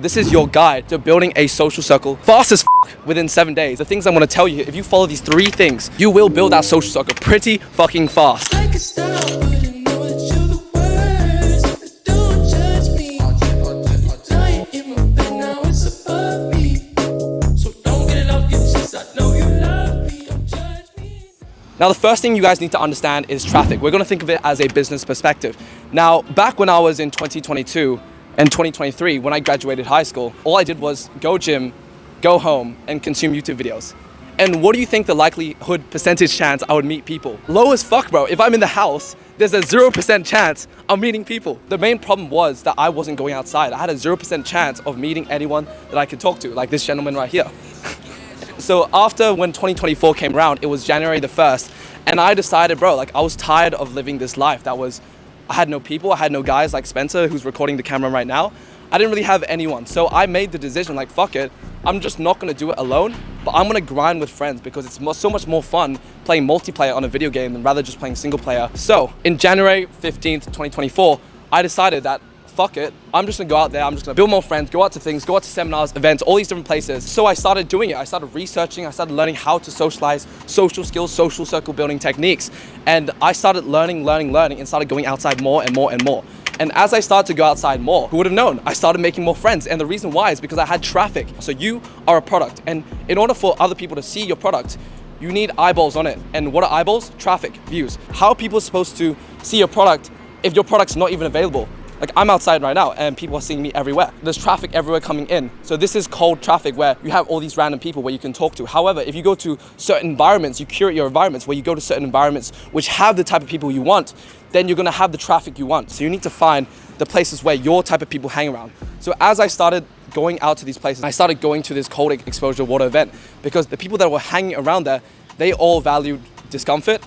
This is your guide to building a social circle fast as within 7 days. The things I'm going to tell you, if you follow these 3 things, you will build that social circle pretty fucking fast. Now, the first thing you guys need to understand is traffic. We're going to think of it as a business perspective. Now, back when I was in 2022 and 2023, when I graduated high school, all I did was go gym, go home, and consume YouTube videos. And what do you think the likelihood percentage chance I would meet people? Low as fuck, bro. If I'm in the house, there's a 0% chance I'm meeting people. The main problem was that I wasn't going outside. I had a 0% chance of meeting anyone that I could talk to, like this gentleman right here. So after when 2024 came around, it was January the 1st, and I decided, bro, like I was tired of living this life that was, I had no people, I had no guys like Spencer, who's recording the camera right now. I didn't really have anyone. So I made the decision, like, fuck it, I'm just not gonna do it alone, but I'm gonna grind with friends because it's so much more fun playing multiplayer on a video game than rather just playing single player. So in January 15th, 2024, I decided that fuck it, I'm just gonna go out there, I'm just gonna build more friends, go out to things, go out to seminars, events, all these different places. So I started doing it. I started researching, I started learning how to socialize, social skills, social circle building techniques. And I started learning, and started going outside more and more and more. And as I started to go outside more, who would have known? I started making more friends. And the reason why is because I had traffic. So you are a product. And in order for other people to see your product, you need eyeballs on it. And what are eyeballs? Traffic, views. How are people supposed to see your product if your product's not even available? Like, I'm outside right now and people are seeing me everywhere. There's traffic everywhere coming in. So this is cold traffic where you have all these random people where you can talk to. However, if you go to certain environments, you curate your environments where you go to certain environments which have the type of people you want, then you're gonna have the traffic you want. So you need to find the places where your type of people hang around. So as I started going out to these places, I started going to this cold exposure water event because the people that were hanging around there, they all valued discomfort,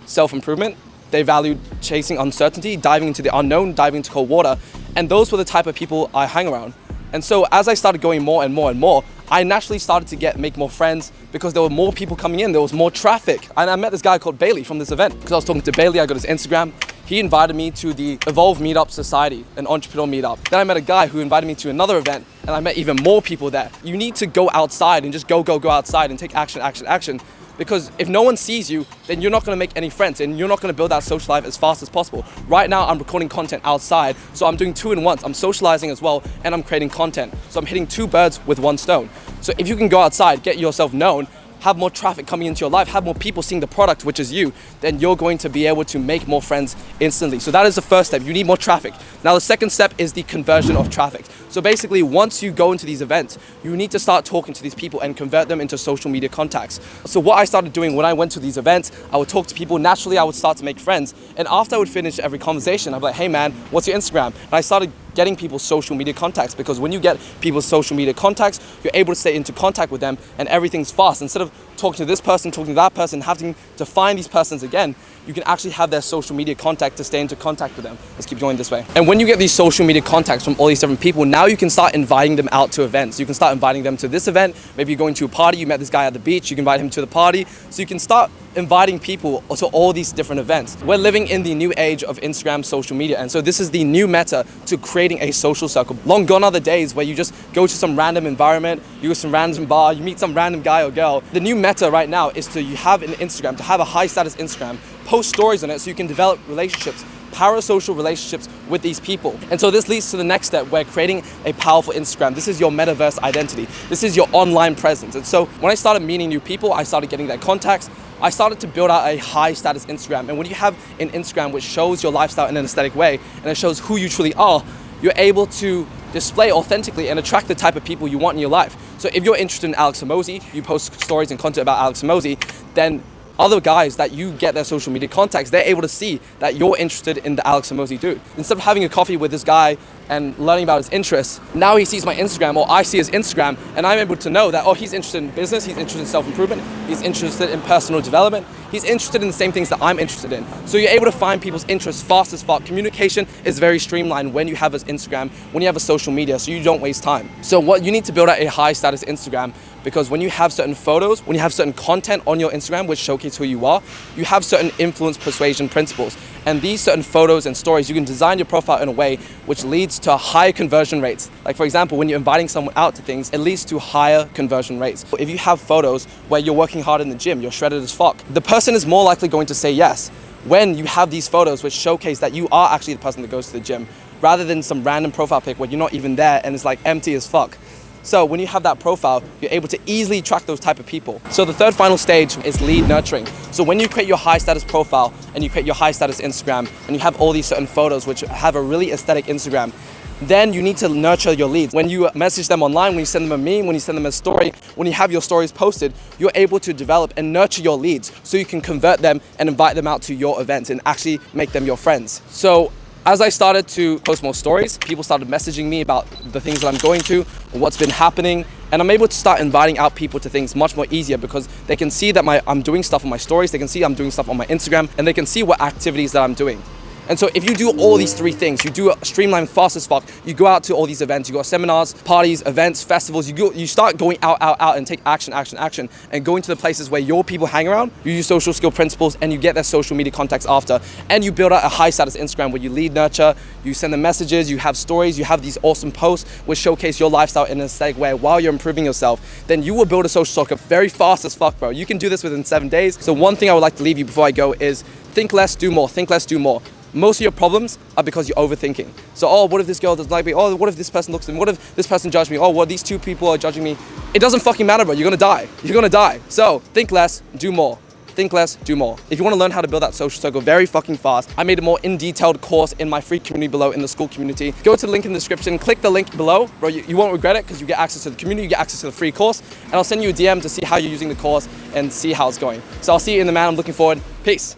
self-improvement. They valued chasing uncertainty, diving into the unknown, diving into cold water. And those were the type of people I hang around. And so as I started going more and more and more, I naturally started to make more friends because there were more people coming in, there was more traffic. And I met this guy called Bailey from this event. Because I was talking to Bailey, I got his Instagram. He invited me to the Evolve Meetup Society, an entrepreneur meetup. Then I met a guy who invited me to another event, and I met even more people there. You need to go outside and just go outside and take action. Because if no one sees you, then you're not gonna make any friends and you're not gonna build that social life as fast as possible. Right now, I'm recording content outside, so I'm doing 2 in 1. I'm socializing as well, and I'm creating content. So I'm hitting 2 birds with 1 stone. So if you can go outside, get yourself known, have more traffic coming into your life, have more people seeing the product, which is you, then you're going to be able to make more friends instantly. So that is the first step. You need more traffic. Now, the second step is the conversion of traffic. So basically, once you go into these events, you need to start talking to these people and convert them into social media contacts. So what I started doing when I went to these events, I would talk to people. Naturally, I would start to make friends. And after I would finish every conversation, I'd be like, hey man, what's your Instagram? And I started getting people's social media contacts, because when you get people's social media contacts, you're able to stay into contact with them and everything's fast. Instead of talking to this person, talking to that person, having to find these persons again, you can actually have their social media contact to stay into contact with them. Let's keep going this way. And when you get these social media contacts from all these different people, now you can start inviting them out to events. You can start inviting them to this event. Maybe you're going to a party, you met this guy at the beach, you can invite him to the party. So you can start inviting people to all these different events. We're living in the new age of Instagram social media, and so this is the new meta to creating a social circle. Long gone are the days where you just go to some random environment, you go to some random bar, you meet some random guy or girl. The new meta right now is to have an Instagram, to have a high status Instagram, post stories on it so you can develop relationships, parasocial relationships with these people. And so this leads to the next step, where creating a powerful Instagram. This is your metaverse identity. This is your online presence. And so when I started meeting new people, I started getting their contacts. I started to build out a high status Instagram. And when you have an Instagram which shows your lifestyle in an aesthetic way, and it shows who you truly are, you're able to display authentically and attract the type of people you want in your life. So if you're interested in Alex Hormozi, you post stories and content about Alex Hormozi, then other guys that you get their social media contacts, they're able to see that you're interested in the Alex Hormozi dude. Instead of having a coffee with this guy and learning about his interests, now he sees my Instagram, or I see his Instagram, and I'm able to know that, oh, he's interested in business, he's interested in self-improvement, he's interested in personal development, he's interested in the same things that I'm interested in. So you're able to find people's interests fast as fuck. Communication is very streamlined when you have an Instagram, when you have a social media, so you don't waste time. So what you need to build out a high status Instagram because when you have certain photos, when you have certain content on your Instagram which showcase who you are, you have certain influence persuasion principles. And these certain photos and stories, you can design your profile in a way which leads to higher conversion rates. Like for example, when you're inviting someone out to things, it leads to higher conversion rates. If you have photos where you're working hard in the gym, you're shredded as fuck, the person is more likely going to say yes when you have these photos which showcase that you are actually the person that goes to the gym, rather than some random profile pic where you're not even there and it's like empty as fuck. So when you have that profile, you're able to easily track those type of people. So the third final stage is lead nurturing. So when you create your high status profile and you create your high status Instagram and you have all these certain photos which have a really aesthetic Instagram, then you need to nurture your leads. When you message them online, when you send them a meme, when you send them a story, when you have your stories posted, you're able to develop and nurture your leads so you can convert them and invite them out to your events and actually make them your friends. So as I started to post more stories, people started messaging me about the things that I'm going to, what's been happening, and I'm able to start inviting out people to things much more easier because they can see that I'm doing stuff on my stories, they can see I'm doing stuff on my Instagram, and they can see what activities that I'm doing. And so if you do all these three things, you do a streamline fast as fuck, you go out to all these events, you go to seminars, parties, events, festivals, you start going out and take action, and going to the places where your people hang around, you use social skill principles and you get their social media contacts after, and you build out a high status Instagram where you lead nurture, you send them messages, you have stories, you have these awesome posts which showcase your lifestyle in an aesthetic way while you're improving yourself, then you will build a social circle very fast as fuck, bro. You can do this within 7 days. So one thing I would like to leave you before I go is think less, do more, think less, do more. Most of your problems are because you're overthinking. So, oh, what if this girl doesn't like me? Oh, what if this person looks at me? What if this person judged me? Oh, what, these two people are judging me? It doesn't fucking matter, bro. You're gonna die. You're gonna die. So, think less, do more. Think less, do more. If you want to learn how to build that social circle very fucking fast, I made a more in-detailed course in my free community below in the school community. Go to the link in the description, click the link below, bro. You won't regret it because you get access to the community, you get access to the free course, and I'll send you a DM to see how you're using the course and see how it's going. So I'll see you in the man. I'm looking forward. Peace.